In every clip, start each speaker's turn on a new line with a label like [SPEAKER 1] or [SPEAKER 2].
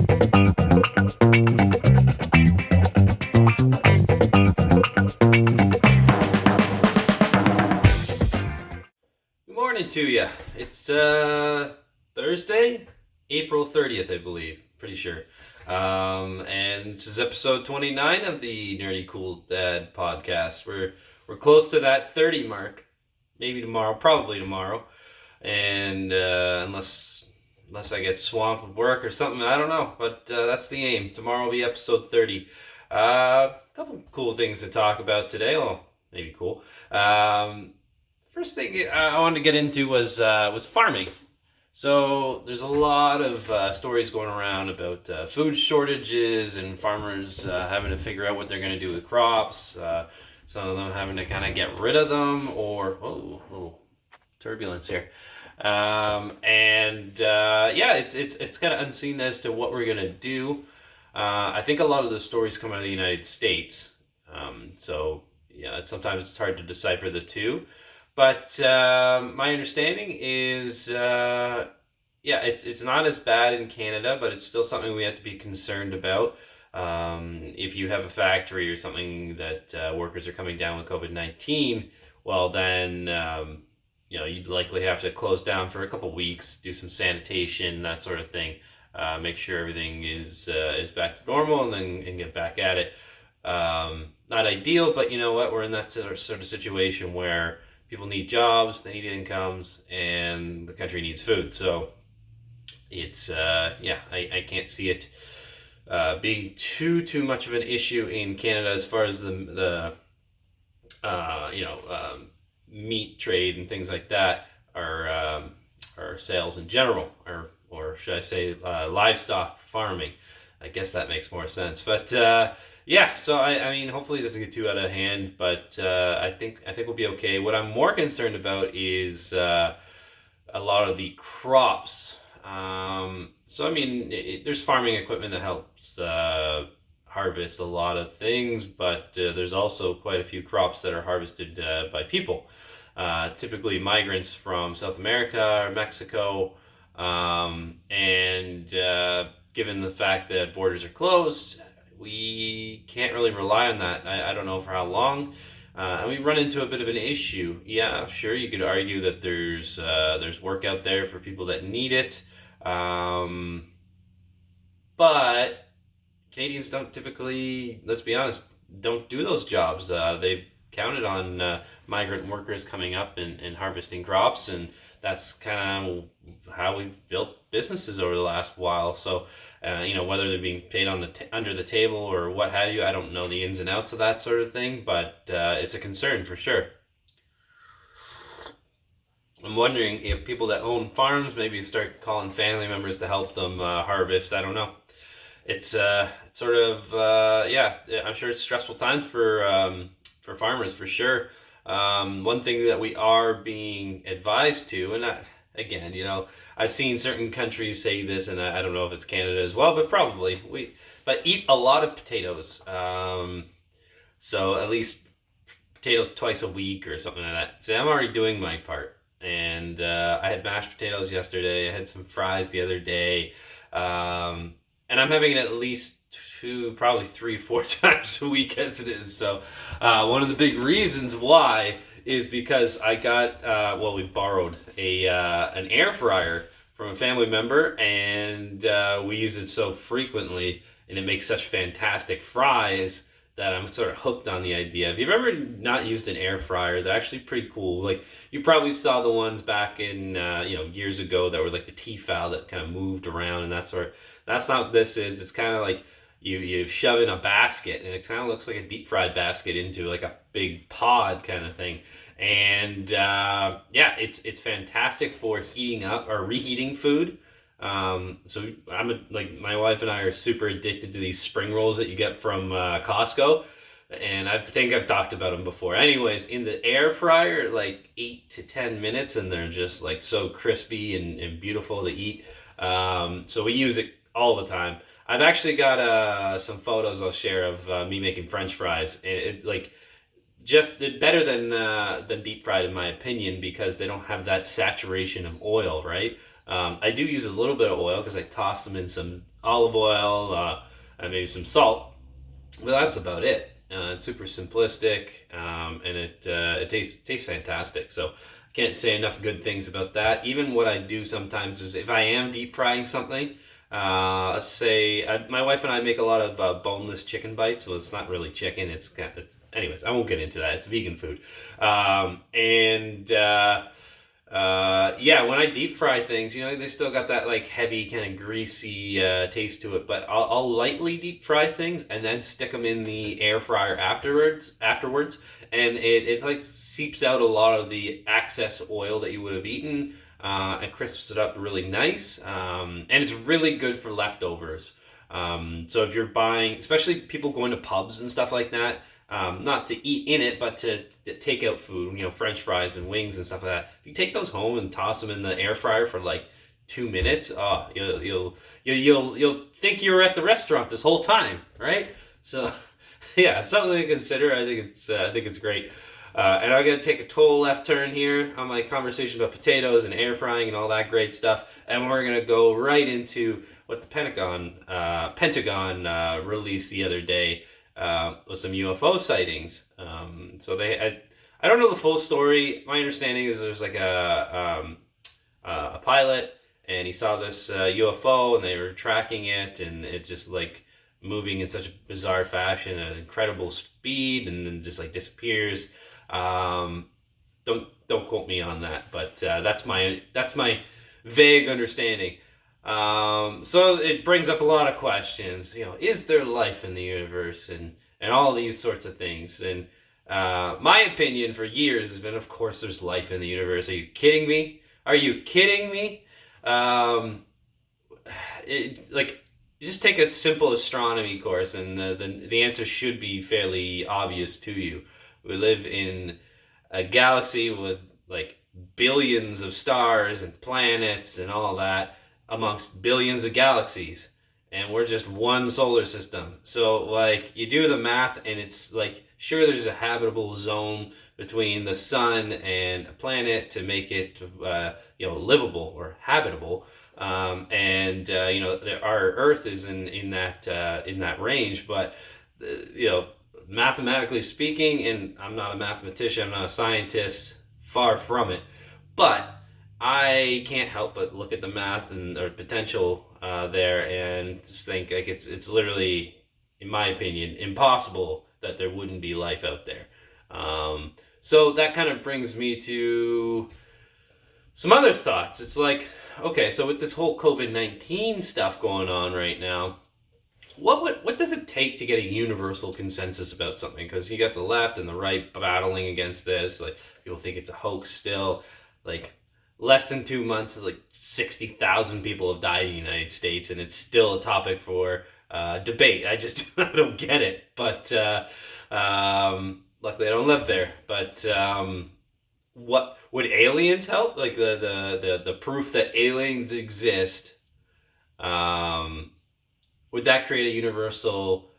[SPEAKER 1] Good morning to you. It's Thursday, April 30th, I believe. Pretty sure. And this is episode 29 of the Nerdy Cool Dad podcast. We're close to that 30 mark. Maybe tomorrow, probably tomorrow. And unless I get swamped with work or something, I don't know. But that's the aim. Tomorrow will be episode 30. A couple cool things to talk about today. Well, maybe cool. First thing I wanted to get into was farming. So there's a lot of stories going around about food shortages and farmers having to figure out what they're going to do with crops. Some of them having to kind of get rid of them, or a little turbulence here. It's kind of unseen as to what we're going to do. I think a lot of the stories come out of the United States. Sometimes it's hard to decipher the two. But my understanding is, it's not as bad in Canada, but it's still something we have to be concerned about. If you have a factory or something that workers are coming down with COVID-19, well then, you'd likely have to close down for a couple weeks, do some sanitation, that sort of thing, make sure everything is back to normal, and get back at it. Not ideal, but you know what? We're in that sort of situation where people need jobs, they need incomes, and the country needs food. So it's I can't see it being too much of an issue in Canada as far as the meat trade and things like that, or sales in general, or should I say livestock farming. I guess that makes more sense. But so I mean, hopefully it doesn't get too out of hand, but I think we'll be okay. What I'm more concerned about is a lot of the crops. There's farming equipment that helps harvest a lot of things, but there's also quite a few crops that are harvested by people, typically migrants from South America or Mexico, given the fact that borders are closed, we can't really rely on that. I don't know for how long. And we run into a bit of an issue. Yeah, sure, you could argue that there's work out there for people that need it. But Canadians don't typically, let's be honest, don't do those jobs. They've counted on migrant workers coming up and harvesting crops, and that's kind of how we've built businesses over the last while. So, whether they're being paid under the table or what have you, I don't know the ins and outs of that sort of thing, but it's a concern for sure. I'm wondering if people that own farms maybe start calling family members to help them harvest. I don't know. It's sort of I'm sure it's stressful times for farmers for sure. One thing that we are being advised to, and again, I've seen certain countries say this, and I don't know if it's Canada as well, but probably but eat a lot of potatoes. So at least potatoes twice a week or something like that. So I'm already doing my part, and I had mashed potatoes yesterday. I had some fries the other day, and I'm having it at least probably 3-4 times a week as it is. So one of the big reasons why is because I got we borrowed an air fryer from a family member, and we use it so frequently, and it makes such fantastic fries that I'm sort of hooked on the idea. If you've ever not used an air fryer, they're actually pretty cool. Like, you probably saw the ones back in years ago that were like the Tefal that kind of moved around and that sort. That's not what this is. It's kind of like you shove in a basket, and it kind of looks like a deep fried basket into like a big pod kind of thing. And it's fantastic for heating up or reheating food. So my wife and I are super addicted to these spring rolls that you get from Costco, and I think I've talked about them before. Anyways, in the air fryer, like 8 to 10 minutes, and they're just like so crispy and beautiful to eat. So we use it all the time. I've actually got some photos I'll share of me making French fries. Just better than deep fried in my opinion, because they don't have that saturation of oil, right? I do use a little bit of oil because I tossed them in some olive oil, and maybe some salt. Well, that's about it. It's super simplistic, and it tastes fantastic. So I can't say enough good things about that. Even what I do sometimes is if I am deep frying something, let's say my wife and I make a lot of boneless chicken bites. So it's not really chicken. Anyways, I won't get into that. It's vegan food, and yeah, when I deep fry things, they still got that like heavy kind of greasy taste to it. But I'll lightly deep fry things and then stick them in the air fryer afterwards, and it like seeps out a lot of the excess oil that you would have eaten, and crisps it up really nice. And it's really good for leftovers. So if you're buying, especially people going to pubs and stuff like that, not to eat in it, but to take out food, French fries and wings and stuff like that. If you take those home and toss them in the air fryer for like 2 minutes, oh, you'll think you were at the restaurant this whole time, right? So, yeah, it's something to consider. I think it's great. And I'm gonna take a total left turn here on my conversation about potatoes and air frying and all that great stuff, and we're gonna go right into what the Pentagon released the other day with some UFO sightings. So I don't know the full story. My understanding is there's like a pilot, and he saw this UFO, and they were tracking it, and it just like moving in such a bizarre fashion at incredible speed, and then just like disappears. Don't quote me on that, but that's my vague understanding. So it brings up a lot of questions. Is there life in the universe, and all these sorts of things? And my opinion for years has been, of course, there's life in the universe. Are you kidding me? Are you kidding me? Like, just take a simple astronomy course, and the answer should be fairly obvious to you. We live in a galaxy with like billions of stars and planets and all that amongst billions of galaxies, and we're just one solar system. So like you do the math, and it's like, sure, there's a habitable zone between the sun and a planet to make it livable or habitable, and our Earth is in that range. But mathematically speaking, and I'm not a mathematician, I'm not a scientist, far from it, but I can't help but look at the math and or potential there, and just think like it's literally, in my opinion, impossible that there wouldn't be life out there. So that kind of brings me to some other thoughts. It's like, okay, so with this whole COVID-19 stuff going on right now, what does it take to get a universal consensus about something? Because you got the left and the right battling against this. Like, people think it's a hoax still. Like, less than 2 months is like 60,000 people have died in the United States, and it's still a topic for debate. I just I don't get it. But luckily I don't live there. But what would aliens help? Like the proof that aliens exist. Would that create a universal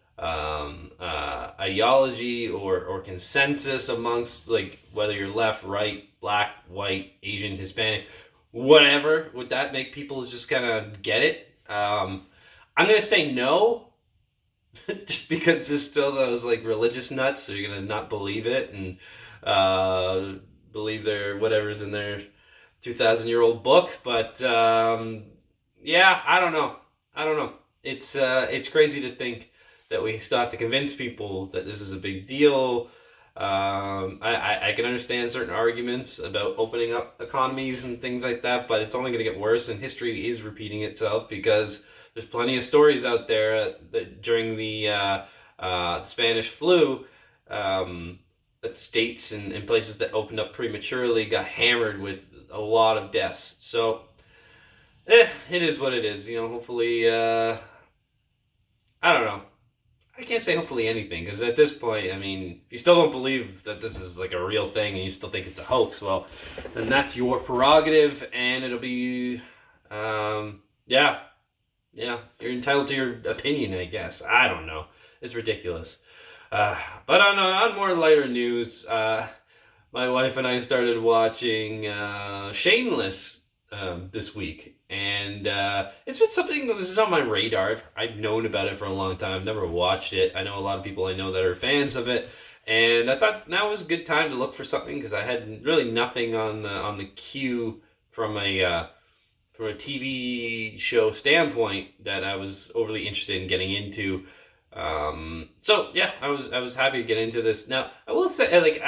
[SPEAKER 1] ideology or consensus amongst, like, whether you're left, right, black, white, Asian, Hispanic, whatever? Would that make people just kind of get it? I'm gonna say no, just because there's still those like religious nuts, so you're gonna not believe it and believe their whatever's in their 2,000-year-old book. But yeah, I don't know. It's crazy to think that we still have to convince people that this is a big deal. I can understand certain arguments about opening up economies and things like that, but it's only going to get worse, and history is repeating itself, because there's plenty of stories out there that during the Spanish flu, that states and places that opened up prematurely got hammered with a lot of deaths. So it is what it is. Hopefully, I don't know. I can't say hopefully anything, because at this point, I mean, if you still don't believe that this is like a real thing and you still think it's a hoax, well, then that's your prerogative, and it'll be, yeah, you're entitled to your opinion, I guess. I don't know. It's ridiculous. But on more lighter news, my wife and I started watching Shameless this week, and it's been something that is on my radar. I've known about it for a long time. I've never watched it. I know a lot of people I know that are fans of it, and I thought now was a good time to look for something because I had really nothing on the queue from a TV show standpoint that I was overly interested in getting into. So yeah, I was happy to get into this. Now I will say, like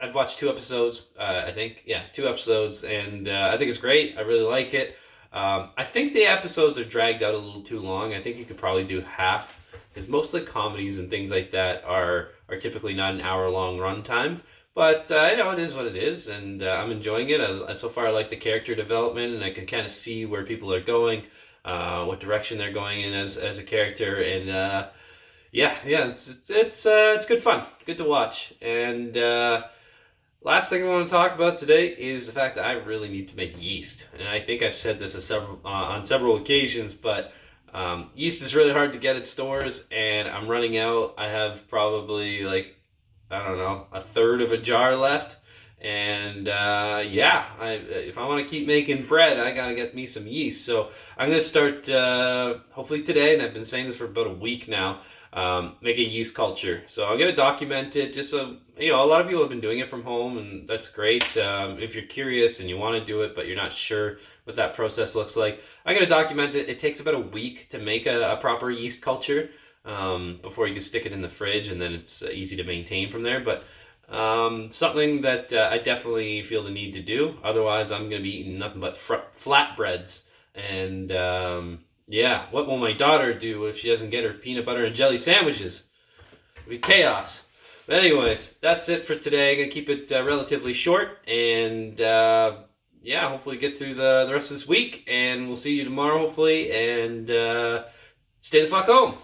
[SPEAKER 1] I've watched 2 episodes. I think, yeah, 2 episodes, and I think it's great. I really like it. I think the episodes are dragged out a little too long. I think you could probably do half because most of the comedies and things like that are typically not an hour long runtime. But it is what it is, and I'm enjoying it. So far, I like the character development, and I can kind of see where people are going, what direction they're going in as a character, and yeah, it's good fun, good to watch. And last thing I want to talk about today is the fact that I really need to make yeast, and I think I've said this on several occasions, but yeast is really hard to get at stores, and I'm running out. I have probably like, I don't know, a third of a jar left. And if I want to keep making bread, I gotta get me some yeast. So I'm gonna start hopefully today, and I've been saying this for about a week now. Make a yeast culture. So I'm gonna document it, just so a lot of people have been doing it from home, and that's great. If you're curious and you want to do it, but you're not sure what that process looks like, I'm gonna document it. It takes about a week to make a proper yeast culture before you can stick it in the fridge, and then it's easy to maintain from there. But something that I definitely feel the need to do. Otherwise, I'm going to be eating nothing but flatbreads. And what will my daughter do if she doesn't get her peanut butter and jelly sandwiches? It'll be chaos. But anyways, that's it for today. I'm going to keep it relatively short, and hopefully get through the rest of this week, and we'll see you tomorrow, hopefully, and stay the fuck home.